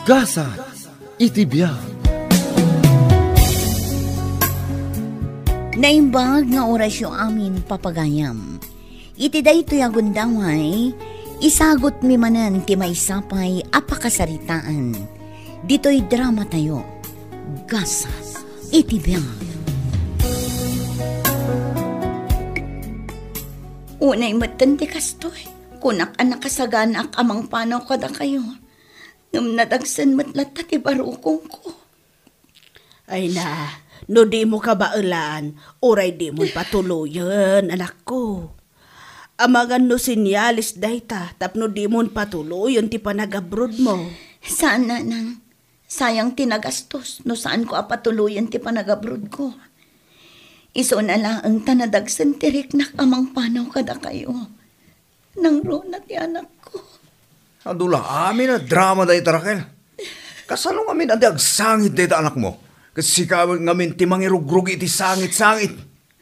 Gasa iti biag. Naimbag nga orasyo amin papagayam. Iti daytoy agundaway, isagot mi manan ti maysapay apakasaritaan. Dito'y drama tayo. Gasa iti biag. Unay matandi kastoy, kunak anak kasaganak amang panaw kada kayo. Ngam nadagsan matlat ti barukong ko. Ay na, no di mo kabailan, oray di mo patuloyan, anak ko. Amagan no sinyalis dayta, tapno di mo patuloyan ti panagabrod mo. Sana nang, sayang tinagastos, no saan ko apatuloyan ti panagabrod ko. Iso na lang ang tanadagsan tirik na amang panaw kada kayo. Nang rona ti anak ko. Adula, amin na drama dahi Raquel. Kasano amin adi agsangit dahi anak mo? Kasi ngamin ti mangirugrug iti sangit-sangit.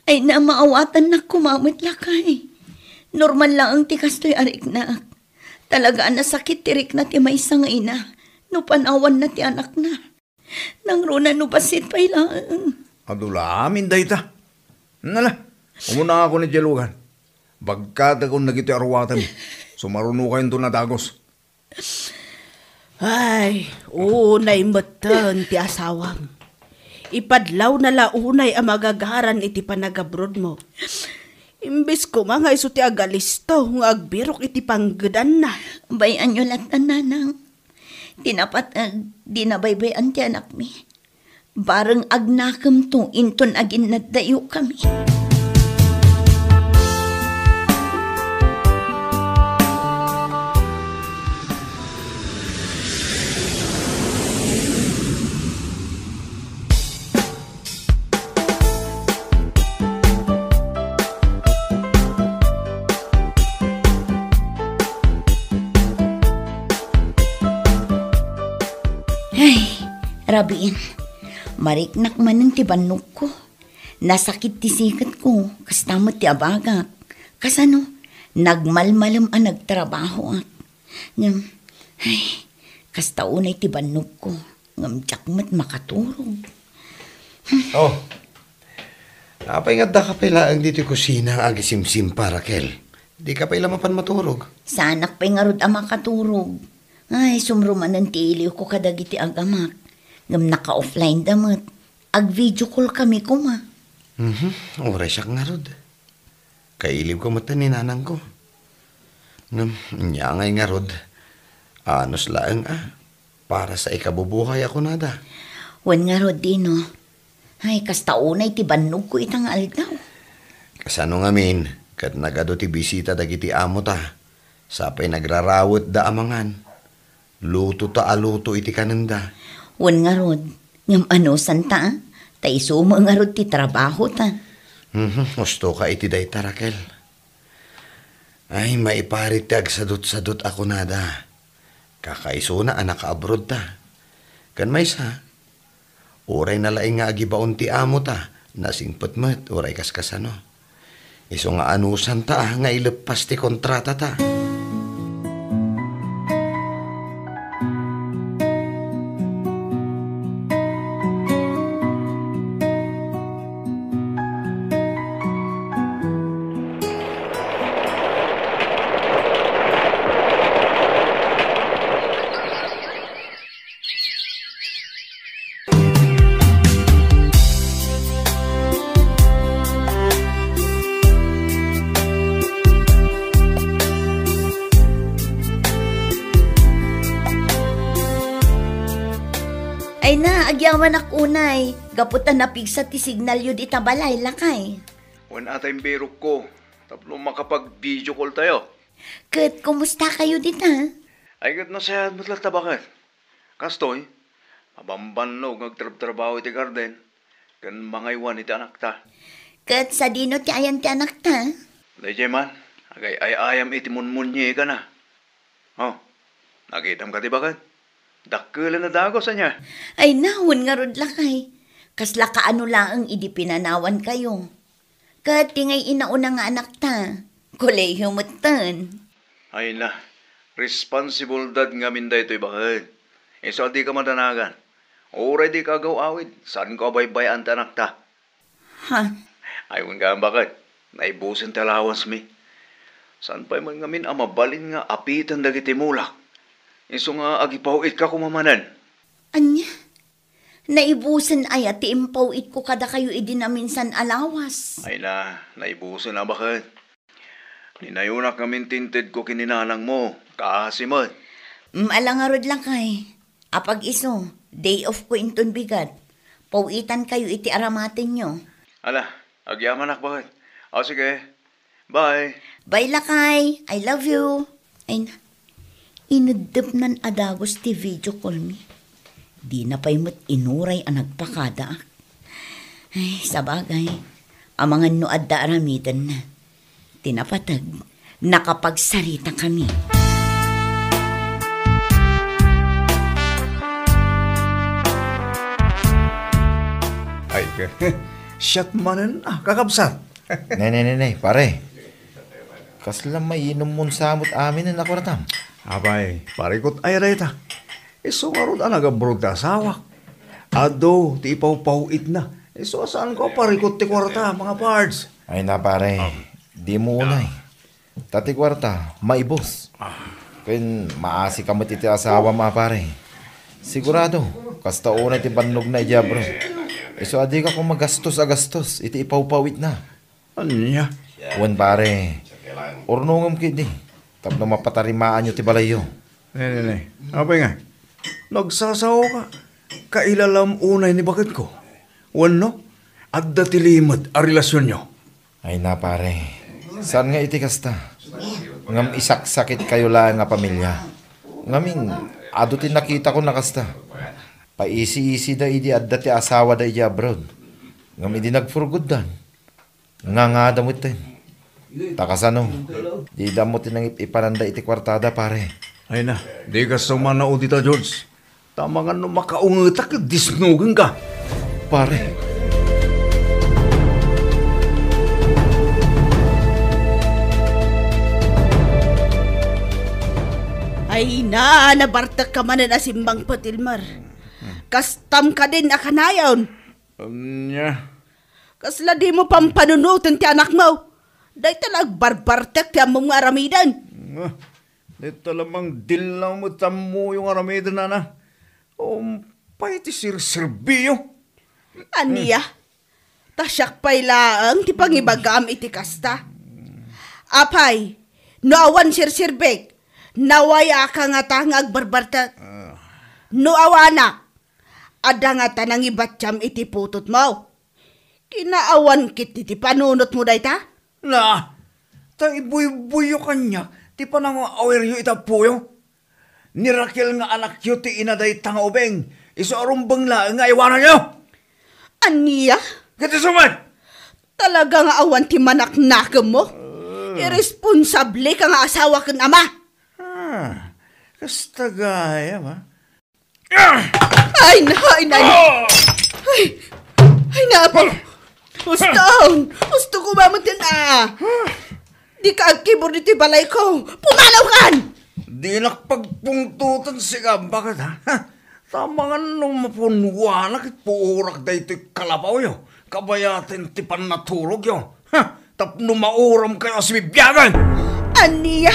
Ay na maawatan na kumamit lakay. Normal lang ang tikastoy arik na. Talaga na sakit tirik na ti may isang ina. No panawan na ti anak na. Nang rona no basit pa ilaan. Adula, amin dahi ta. Nala, umuna ako ni Jelugan. Bagkat akong nagiti arwatan mo. Sumaruno kayo doon na dagos. Ay, unay matan ti asawam. Ipadlaw na launay ang magagaran iti panagabrod mo. Imbis ko mga iso ti agalisto, ng agbirok iti panggadan na. Bayan nyo latan nanang. Tinapat di nabaybayan ti anak mi. Barang agnakam to, inton agin nadayo kami. Ay, Rabin. Mariknak man ng tibanok ko. Nasakit ti sikat ko, kastamot ti abagak. Kasano, nagmalmalam ang nagtrabaho at. Ngam, ay, kastaunay ti banok ko. Ngam, tiyakmat makaturog. Oh, napay nga da ka pala ang dito kusina ang agisimsim pa, Raquel. Di ka pala mapan maturog. Sanak pa'y nga rod ang makaturog. Ay, sumruman ng tiliw ko kadagiti agamak. Ngam naka-offline damat. Ag-video call kami kuma. Oray siya nga rod. Kailib ko mata ni nanang ko. Ngam, nyangay nga rod. Anos laang para sa ikabubuhay ako nada. Wan nga rod dino. Ay, kastaunay ti banog ko itang aldaw. Kasano nga min, kat nagado ti bisita dagiti amo ta. Sapay nagrarawot da amangan. Luto ta aluto iti kananda. Wan nga rod, ngam ano santa taisuma nga rod ti trabaho ta. Gusto ka iti day ta, Raquel. Ay, maiparit ti agsadot-sadot ako nada. Kakaiso na anak abroad ta. Kan may sa, oray na laing nga agibaon ti amo ta, nasingpot mat, oray kaskasano. Iso nga anusan ta, nga ilepas ti kontrata ta. Ay na, agyaman ak unay. Gaputan na pigsa ti signal yun itabalay lakay. Wan atay berok ko. Tapno makapag-video call tayo. Kat, kumusta kayo dita? Ay kat nasayad mo't lang tabakan. Kastoy, mabamban no, ngagtrabaho iti garden. Kan mga iwan iti anak ta. Kat, sa dino ti ayan ti anak ta? Dahil man, agay ay ayam iti munmunye ka na. Oh, nakitam ka tibakan? Dakila na dagos niya. Ay naon nga rod lakay. Kasla kaano lang ang idipinanawan kayo. Kat tingay inauna nga anak ta. Kolehiyo mutan. Ay na, responsible dad nga minda ito'y bakit. Iso di ka madanagan. Oray di ka awid. Saan ko baybayan tanak ta? Ha? Ayun ka bakit? Naibusin talawas mi. Saan pa man ngamin mabalin nga apitan dagiti mulak. Iso nga agipawit ka kumamanan. Anya? Naibusan ay at impaw ko kada kayo idinaminsan alawas. Ay na, naibusin na bakit? Ninayunak ngamin tinted ko kininanang mo. Kasimot. Alangarod lang kay. Apag iso, day off ko inton bigat. Pawitan kayo iti aramatin nyo. Ala, agyaman ak bakit? O sige, bye. Bye lakay, I love you. Ay na, inudap nan adagos ti video call me. Di na pa'y mo't inuray ang nagpakada. Ay, sabagay, amangan no adda aramidan na. Tinapatag, nakapagsalita kami. Ay, shot manan kakabsat. Nay, pare. Kasla may inom mon samot amin na nakuratam. Abay, parikot ay reta. Iso nga ron nag-abroad ta asawak. Ado, ti ipaw-pawit na. Iso saan ko parikot ti kwarta, mga pards. Ay na pare, di mo unay. Tati kwarta, maibos. Kaya maasi ka iti asawa mga pare. Sigurado, kasta unay ti bannog na ijabro. Iso adi ka kung magastos-agastos, iti ipawpawit na. Ano niya? Uwan pare, ornungam kidi. Tapno mapatarimaan nyo ti balayo. Nay. Abay nga, nagsasaw ka. Kailalam unay ni bakit ko. Wano? At datilimad a relasyon nyo. Ay na pare, saan nga iti kasta? Ngam isaksakit kayo lang nga pamilya. Ngamin, ado tin nakita ko na kasta. Paisi-isi da idi adda ti asawa da iji abroad. Ngam idi nagfurgod dan. Nga damot din. Takasano, di damot tin ang ipananda iti kwartada pare. Ay na, di ka sumanao dita, George. Tama nga no makaungetak, disnugan ka. Pare, Ay na, nabartak ka man na simbang patilmar. Kastam ka din akanayon. Anya? Kasla di mo pampanunutan ti anak mo. Day talag barbartek ti among nga aramidan. Dito lamang dilaw mo tamo yung aramidan na. Pay ti sir-serbiyo. Aniya, tasyak pa'y laang ti pangibagam iti kasta. Apay, no awan sir-sirbek, nawaya ka nga tangag barbartek. No awanak, ada nga tanang ibatsyam iti putot mo. Kinaawan kit iti panunot mo day ta? Na, ta ibuy-buyo kanya, ti panang awer yu itapuyo. Ni Raquel nga anak yu ti inaday tanga ubeng, iso arumbang la nga iwanan nyo. Aniya, Kati suman! talaga nga awan ti manak-nakam mo. Irresponsable ka nga asawa kan ama. Kasta gaya ba? Ay na. Ay na po. Gusto ko mamutin Di ka agkibor dito balay ko. Pumalaw kan! Di nakpagpungtutan siya. Bakit ha? Tama nga nung mapunwanak at puurak da ito'y kalabaw yo. Kabayatin ti pan naturog yo. Tapno mauram kayo sa bibiyagan. Aniya!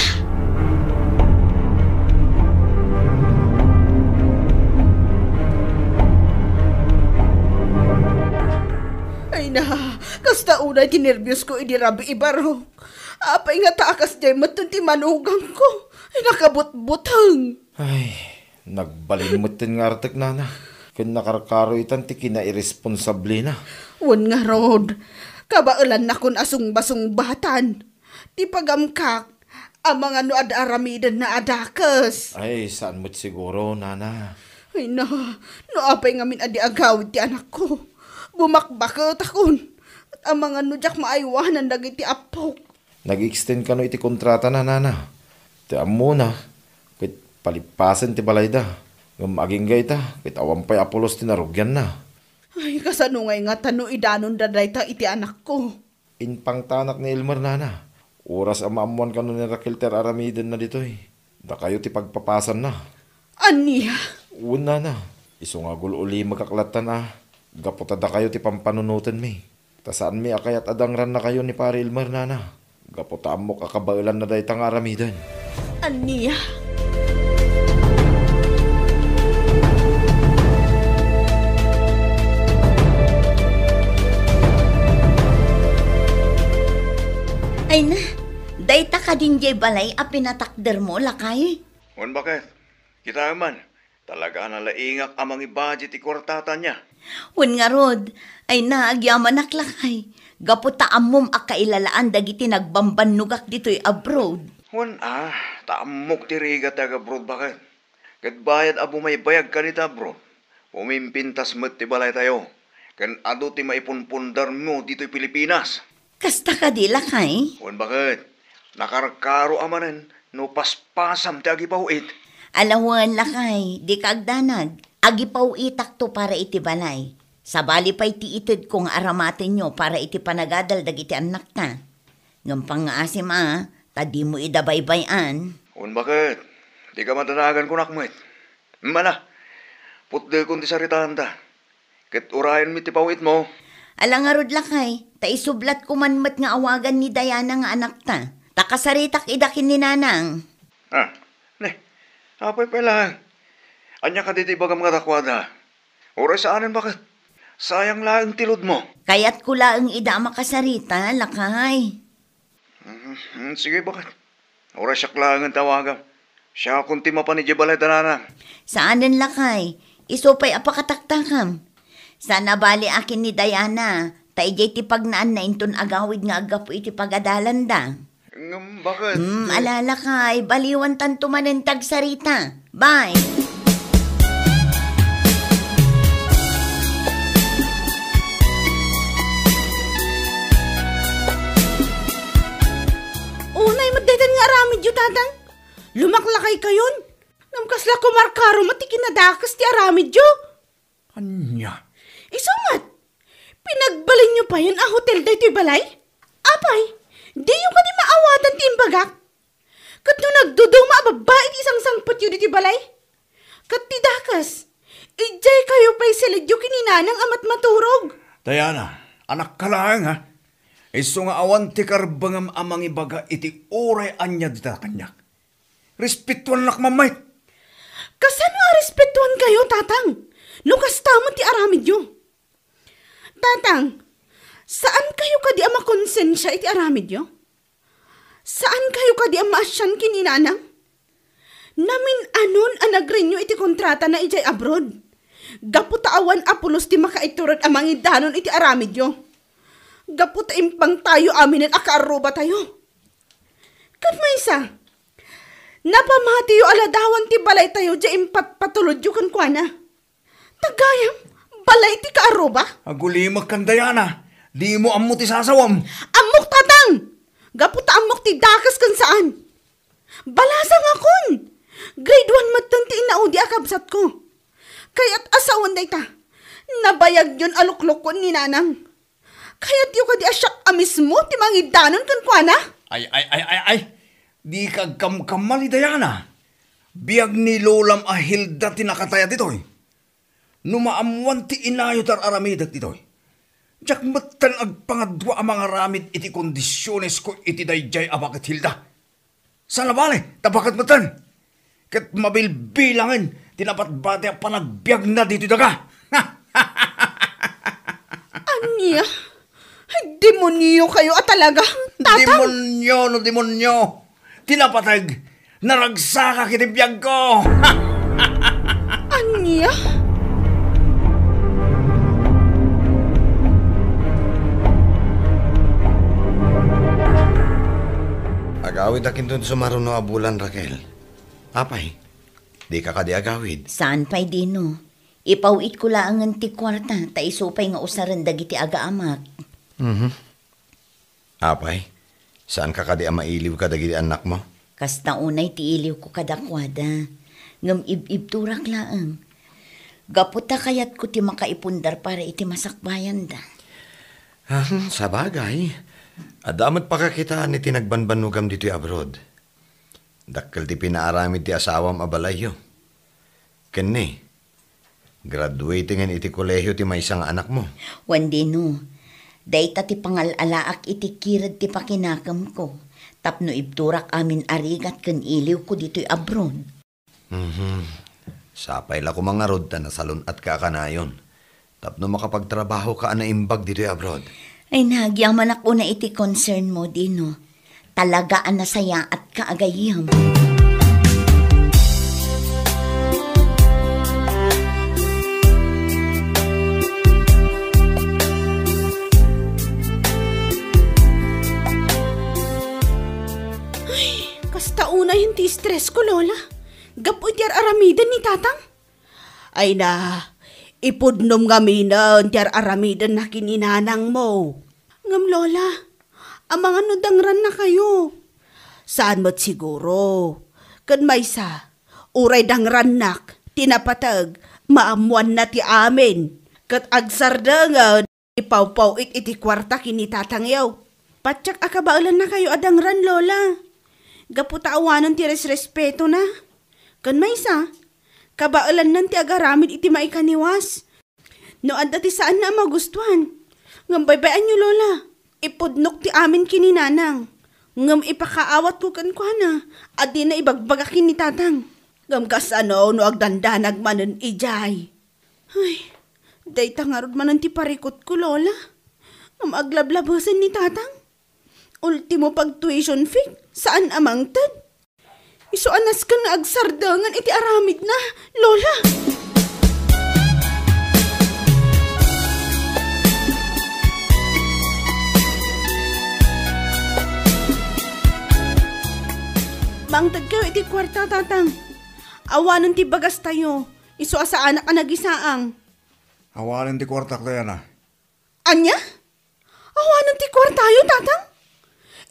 Ay na, kasta unay tinervyos ko idirabi ibaro. Apay nga taakas jay matun ti manugang ko. Ay nakabut-butang. ay, nagbalimot nga artek nana. Kung nakarkaro itan ti kina-irresponsable na. Wan nga rod, kabailan na kun asong-basong batan. Ti pagamkak, ang mga no ad-aramidan na adakas. Ay, saan mo't siguro, nana? Ay na, no apay ngamin adi agawid ti anak ko. Bumakbakot akon. At ang mga nudyak maaywanan dagiti apok. Nag-extend ka no iti kontrata na, nana. Ti amo na, kit palipasan ti balayda. Ngam aging ta, kit awampay apolos ti narugyan na. Ay, kasanungay nga tano idanon daday ta iti anak ko. Inpang tanak ni Elmer, nana. Oras ang maamuan ka no ni Raquel ter aramidan na dito eh. Da kayo ti pagpapasan na. Aniya, Una na. Iso nga gulo uli magkaklatan Gaputada kayo ti pampanunutan mi. Tasaan mi akayat adangran na kayo ni Pare Ilmar nana. Gaputaan mo kakabailan na daytang aramidan. Aniya? Ay na, dayta ka din jay balay a pinatakder mo, lakay. Wan bakit? Kita man, talaga nalaingak amang i-budget ikwartata niya. Wen nga rod, ay na, agyaman naklakay. Gaputaan mom akailalaan dagiti nagbambanugak dito'y abroad. Wan taamok tiriga taga bro bakit? Kat bayad abo may bayag ka nita bro. Pumimpintas mo't ti balay tayo. Kan ado ti maipunpundar mo dito'y Pilipinas. Kasta ka di, lakay. Wan bakit? Nakarkaro amanan, no paspasam ti agipawit. Alawan, lakay, di kagdanag. Agipaw itak to para iti balay. Sabali pa iti itid kung aramatin nyo para iti panagadal dagiti anak ta. Ngampang nga asim tadi mo idabaybayan. Wan bakit? Di ka matanagan ko nakmet. Mana, putde kung ti saritahan ta. Kat urayan mi ti pawit mo. Alang nga rod, lakay, taisublat kumanmat nga awagan ni Diana nga anak ta. Takasaritak idakin ni nanang. Apay pa lang. Anya ka diti bagam nga takwada. Oray saanin bakit? Sayang lang tilod mo. Kaya't kula ang ida makasarita, lakay. Sige bakit? Oray siya lang ang tawagan. Siya kunti mapanidya balay tanana. Saanan, lakay? Isupay apakataktakam. Sana bali akin ni Diana. Taijay ti pagnaan na inton agawid nga agapo iti pagadalan da. Bakit? Alala kay, baliwan tanto manentag sarita. Bye! Unay madaytan nga aramid yu, tatang. Lumaklakay kayon. Namkasla kumarkaro matikinadakas ti aramid yu. Anya? Isumat, pinagbalin nyo pa yun ang hotel daytoy balay? Apay, di yung ka di maawatan ti imbagak. Kat no nagdudong maababa iti isang sangpot yun iti balay. Kat ti dakas, ijay kayo pa'y silidyo kininanang amat maturog. Diana, anak ka lang ha. Iso nga awan ti karbangam amang ibaga iti oray anya dita kanyak. Respetuan nak mamay. Kasano a respetuan kayo, tatang? No kastamo ti aramid yun. Tatang, saan kayo kadi ang makonsensya iti aramid yo? Saan kayo kadi ang maasyan kininanang? Namin anon ang nagrenyo iti kontrata na ijay abroad. Gaputaawan apulos ti makaiturot ang mangidanon iti aramid yo. Gaputaimpang tayo aminin akaaruba tayo. Kat maysa, napamati yo aladawan ti balay tayo jay impatpatulod yo kan kuana. Tagayam, balay ti kaaruba? Agulimag kan Diana, di mo ammo ti sasawam. Amok, tatang! Gaputa amok ti dakas kan saan? Balasang akon! Grade 1 magtanti inaudi akabsat ko. Kaya't asawan day ta. Nabayag yun aluklok ko ni nanang. Kaya't yung kadi asyak amismo ti mangidanon kan kuana? Ay. Di ka kamkamal ni Diana. Biag ni Lolam Ahilda tinakataya ditoy. Numaamuan ti inayo tar aramidak ditoy. Diyak matan agpangadwa ang mga ramid iti kondisyones ko iti dayjay abakit Hilda. Sana bale, tabakat matan. Kat mabilbilangin, tinapat bate ang panagbiag na dito daga. Anya? Demonyo kayo talaga, tatang? Demonyo. Tinapatag, naragsaka kitibiyag ko. Anya? Agawid akin doon sumaron no abulan, Raquel. Apay, di ka kadi agawid. Saan pa'y dino? Ipawit ko lang ang ti kwarta, taisupay nga usaran dagiti aga-amak. Apay, saan ka kadi mailiw ka dagiti anak mo? Kasta unay ti iliw ko kadakwada. Ngam ib-ibturak laang. Gaputa kayat ko ti makaipundar para iti masakbayan da. Sa bagay, adamat pa kakita ni tinagbanbanugam dito'y abroad. Dakkel ti pinaaramid ti asawam abalayo. Kenne, Graduatingan iti kolehiyo ti may isang anak mo. Wandi no, dayta ti pangalalaak iti kirad ti pakinakam ko. Tapno ibturak amin arigat kan iliw ko dito'y abroad. Sapay la ko mga rod ta nasalun at kakanayon. Tapno makapagtrabaho ka na imbag dito'y abroad. Ay nagyaman ako na iti concern mo, Dino. Talagaan na saya at kaagayam. Kasta una yung stress ko, Lola. Gapo iti aramidan ni tatang. Ay na, ipudnom na iti aramidan na kininanang mo. Ngam, Lola, ang mga nudangran na kayo. Saan mo't siguro? Kan maysa, uray dangran nak, tinapatag, maamuan na ti amin. Kat agsardangan, ipaw-paw iti kwarta kinitatang yaw. Patsak akabaulan na kayo adangran, Lola. Gaputaawanan ti respeto na. Kan maysa, kabaalan nan ti agaramid iti maikaniwas. No adda ti saan na magustuhan. Ngam baybayan nyo, Lola. Ipudnok ti amin kininanang. Ngam ipakaawat ko kan kwa na. Adi na ibagbaga kinitatang. Ngam kasano no agdandanag manan ijay. Ay, day tangarod manan ti parikot ko, Lola. Ngam aglablabasan ni tatang. Ultimo pag tuition fee, saan amang tad? Iso anas ka na agsardangan iti aramid na, Lola. Mangtad kayo iti kwarta, tatang. Awanan ti bagas tayo. Iso asa anak ang nagisaang. Awalan ti kwartak tayo na. Anya? Awanan ti kwarta tayo, tatang?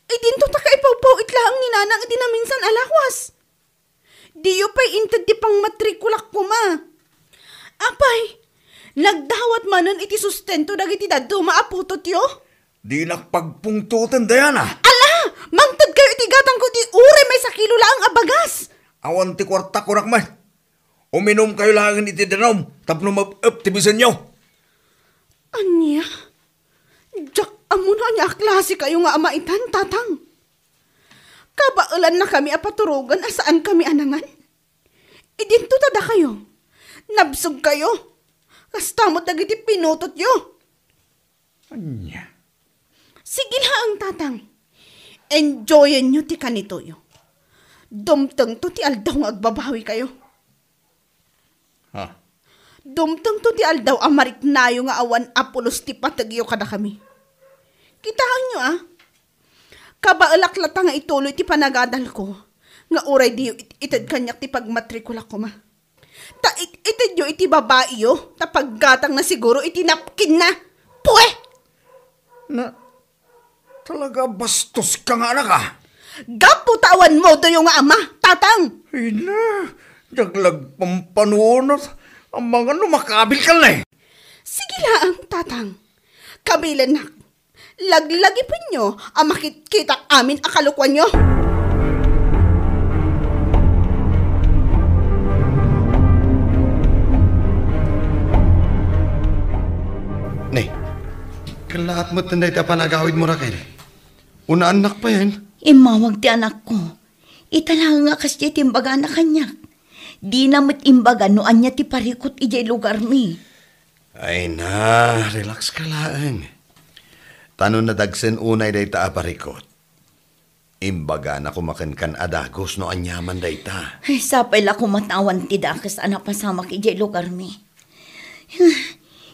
Idinto ta kaipaw-paw itlaang ni nanang iti na minsan alakwas. Diyo pa'y intad ti pang matrikulak ko ma. Apay, nagdawat manan iti sustento dagiti dadto maaputot yo. Di nakpagpungtutan Diana. Ala, mangtad kayo iti gatang ko ti ure may sakilo laang abagas. Awan ti kwarta ko nakman. Uminom kayo lang iti danom, tapno mag-optimisan nyo. Anya? Jack, amo na niya klase kayo nga amaitan, tatang. Kabaulan na kami apaturugan asaan kami anangan. Idinto tada kayo. Nabsog kayo. Kastamot dagiti pinutot yo. Anya? Sige lang, tatang. Enjoyin nyo ti kanito yo. Dumteng to ti aldaw nga agbabawi kayo. Ha? Dumteng to ti aldaw amarik nayo nga awan apulos ti patagyo kada kami. Kitaan nyo Kabaalak-lata nga ituloy ti panagadal ko. Nga uray diyo itad kanyak ti pagmatrikula ko ma. Ta itad yo iti babae yo. Ta paggatang na siguro iti napkin na. Puwe! Na, talaga bastos ka nga anak ah. Gaputawan mo do yung ama, tatang! Ay na, jaglag pampanuunot. Ang mga lumakabil ka na eh. Sige lang, tatang. Kabilan na. Laglagipin nyo ang makikita amin akalukwan nyo. Nay, kalahat mo tanday ta panagawid mo, Raquel. Una anak pa yan. Imawag ti anak ko. Itala nga kasi timbaga na kanyak. Di namit imbaga no anya ti parikot ijay lugar mi. Ay na, relax ka lang. Tanon na dagsen unay day ta aparikot. Imbaga na kumakan kan adagos no anyaman day ta. Ay, sapay la kumatawan ti dakas anak pasamak ijay lugar mi.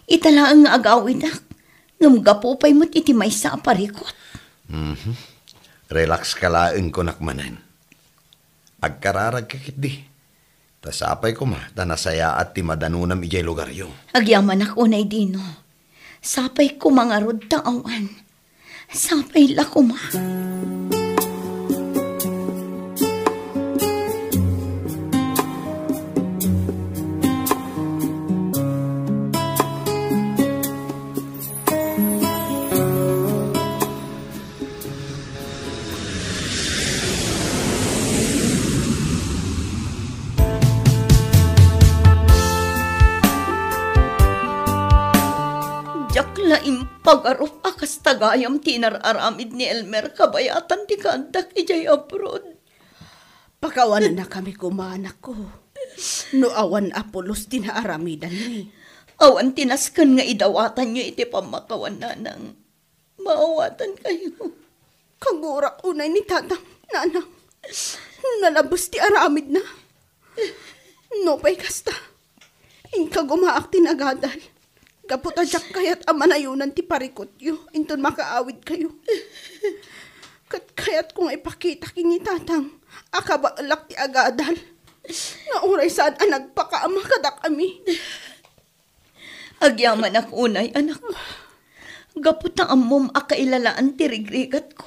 Itala nga agawid ak. Ngamgapupay mo't iti may sa aparikot. Relax ka laeng ko nakmanan. Agkararag kakit di. Tasapay ko ma, tanasaya at ti madanunam ijay lugar yo. Agyaman ako na Dino. Sapay ko mga rod taawan. Sapay la ko ma. Laing pag-arup akas tagayam tinararamid ni Elmer kabayatan ti kandak ijay abroad. Pakawanan na kami kumanak ko. No awan Apolos tinaaramidan ni. Awan tinaskan nga idawatan nyo iti pamakawan nanang. Maawatan kayo. Kagurak unay ni tatang, nanang. Nalabas ti aramid na. No pa'y kasta. Inka gumaak tinagadal. Kaputadyak kayat amanayunan ti parikot yu. Inton makaawid kayo. Kat kayat kung ipakita kini tatang. Akabaalak ti agadal. Nauray saan ang nagpakaama kadak kami. Agyaman ak unay, anak. Gapot na amom akailalaan ti rigrigat ko.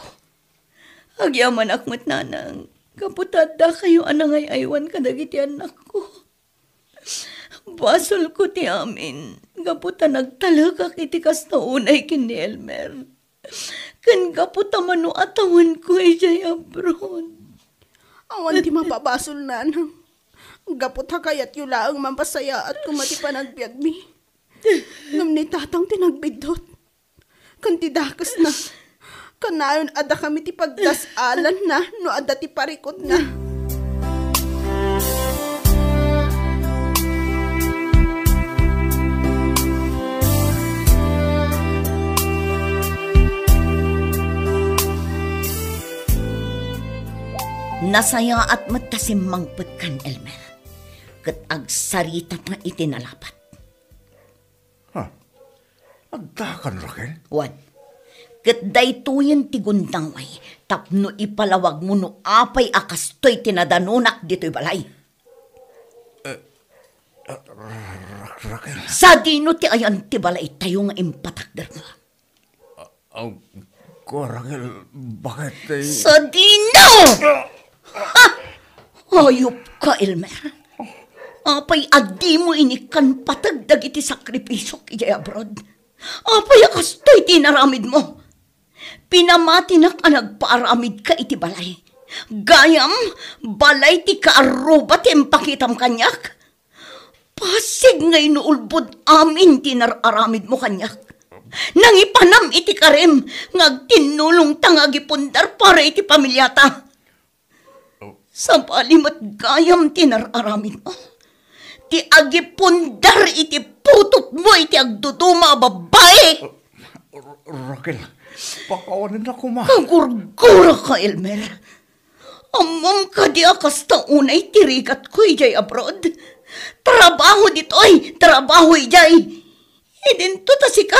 Agyaman ak matnanang. Kaputada kayo anangay aywan kadagiti anak ko. Basol ko ti amin. Gaputa nagtalagak iti kasta unay kin ni Elmer. Kan gaputa mano atawan ko ijay abroad. Awan ti mapabasol nanang. Gaputa kayat yula ang mampasaya at kumati panagbiag mi. Ngam ni tatang tinagbidot. Kan ti dakas na. Kanayon ada kami ti pagdasalan na no ada ti parikot na. Nasaya at matasimmang pagkan Elmer. Kat agsarita pa itinalapat. Agdakan, Raquel. Wan. Kat daytoyen ti gundangway. Tapno ipalawag mo no apay akastoy tinadanunak dito'y balay. Raquel. Sa dino ti ayan ti balay tayo nga impatakder mo. Raquel, bakit ay... Sa dino! Ha! Hayop ka, Elmer. Apay adi mo inikan patagdag iti sakripisyo kaya abroad. Apay akastoy tinaramid mo. Pinamati na ka nagpaaramid ka iti balay. Gayam, balay ti kaaruba ti impakitam kanyak. Pasig ngay nuulbod amin tinararamid mo kanyak. Nang ipanam iti karem, ngagtinulong tangagipundar para iti pamilyata. Sa balimat gayam tinararamid mo. Ti agipundar iti putot mo iti agduduma babae. Raquel, pakawanin ako ma. Kagurgura ka, Elmer. Amom ka di akas taunay tirigat ko ijay abroad. Trabaho dito'y, trabaho ijay. Idinto tasi ka.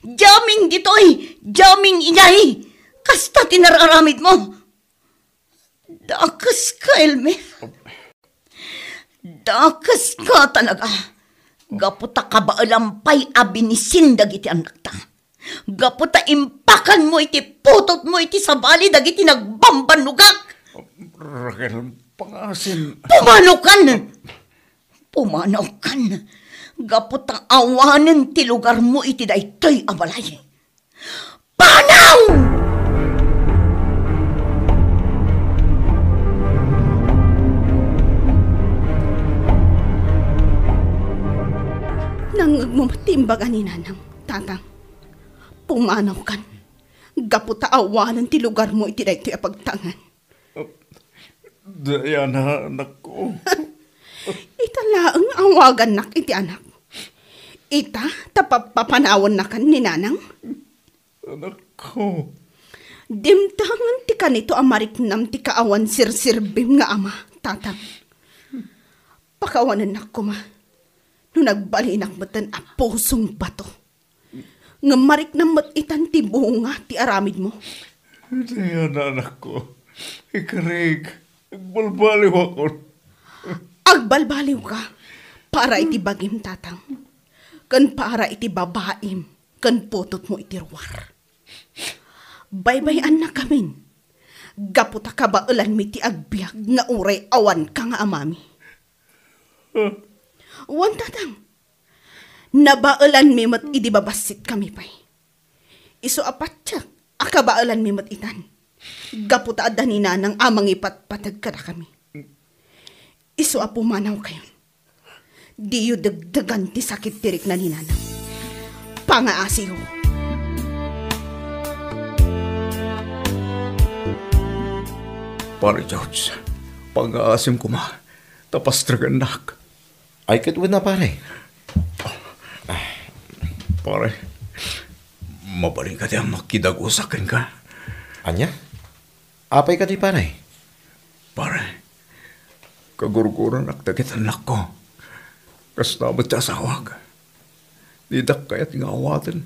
Jaming dito'y, jaming ijay. Kasta tinararamid mo. Dakas ka, Elmer. Dakas ka talaga. Gaputa ka ba alampay abinisin dagiti anak ta. Gaputa impakan mo iti putot mo iti sabali dagiti nagbambanugak. Raquel, pangasin. Pumanaw kan. Gaputa awanen ti lugar mo iti daytoy abalay. Panaw! Nangagmamatimbagan ni nanang, tatang. Pumanaw kan. Gaputa awanan ti lugar mo iti daytoy apagtangan. Diana, anak ko. Italaang awagan nak iti anak. Ita, tapapapanawan na kan ni nanang. Anak ko. Dimtangan ti kanito amariknam ti kaawan sirsirbim nga ama, tatang. Pakawanan nak ko ma. No nagbalinak batan a pusong bato. Nga mariknam mat itan ti bunga ti aramid mo. Diana, anak ko. Ikarig, agbalbaliw ako. Agbalbaliw ka. Para iti bagim, tatang. Kan para iti babaim. Kan putot mo iti ruwar. Baybayan na kamin. Gaputa ka ba ulan mi ti agbiag nga uray awan ka nga amami. Wan, tatang. Nabaulan mi mat idi babasit kami pay. Iso apatyak. Akabaulan mi mat itan. Gaputa adda ni nanang amang ipatpatag kada kami. Iso apumanaw kayo. Di yu dagdagan ti sakit tirik na ni nanang. pangaasiw. Pare George, pag-aasim ko ma, tapas traganak. Ay, katwid na pare. Pare, mabaling ka di ang makidagusakin ka. Anya? Apay ka di pare. Pare, kagurguran akdagit anak ko. Kastamot sa asawag. Didak kaya't nga awatin.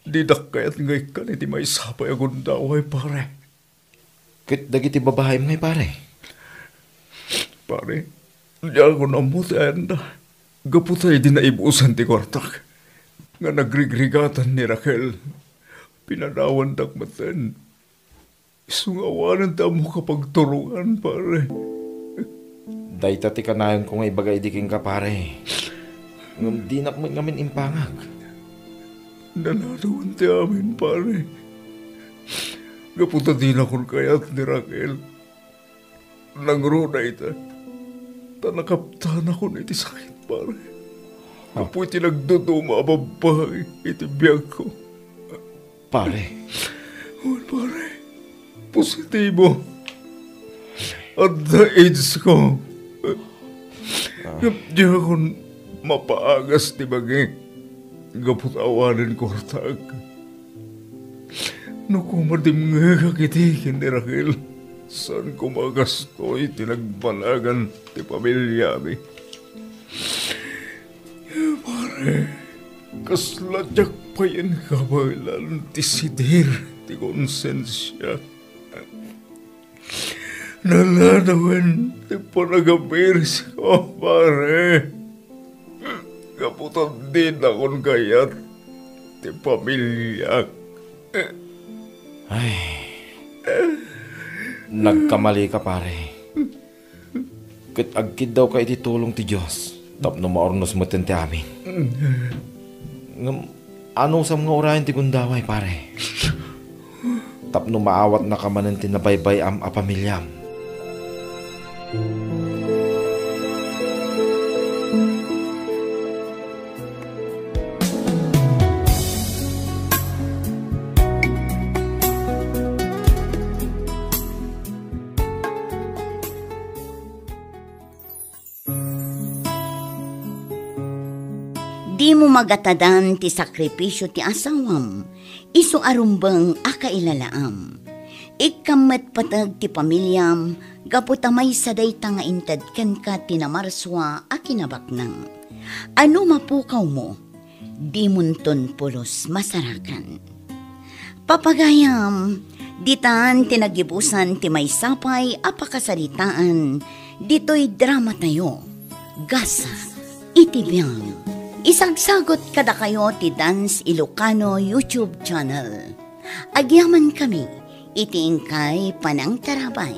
Didak kaya't nga ikan, iti may sapay agong daway, pare. Kit dagiti babae mo ngay pare. Pare, di ako namot enda. Gaputay din na ibusan ti kwartak. Nga nagrigrigatan ni Raquel. Pinadawan dakmatan. Isungawanan ta mo kapag turungan, pare. Dayta ti kanayon ko nga ibagay di king ka pare. Ngam di ngamin impangag. Nananawan ti amin, pare. Gaputa din akong kayat ni Raquel. Nangruna ita. Tanakaptan ako na iti sakit, pare. Kapoy tinagduduma babae iti biyag ko. Pare. Oh, pare. Positibo. At the age ko. Di akong mapaagas ti bagi. Gaputawanin ko hartag. No kumadim nga kakitikin ni Raquel, saan ko magastoy tinagbalagan ti pamilya mi. Pare, kasladyak pa yan kabalan ti sidir ti konsensya. Naladawan ti panagabiris ko, pare. Kaputan din akong kayat ti pamilya. Ay. Nagkamali ka pare. Kit agkid daw ka iti tulong ti Diyos. Tapno maornos mo ti amin. Ngam, ano sa mga orayan ti gundaway pare? Tapno maawat na ka manan ti nabaybay am a pamilyam. Di mo magatadan ti sakripisyo ti asawam, iso arumbang akailalaam. Ikamet patag ti pamilyam, gaputamay saday nga intad ken ka tinamarswa a kinabaknang. Ano mapukaw mo, di munton pulos masarakan. Papagayam, ditan tinagibusan ti may sapay apakasaritaan, dito'y drama tayo, gasa, itibiyang. Isagsagot kada kayo ti Dance Ilocano YouTube channel. Agyaman kami, itiingkay panang tarabay.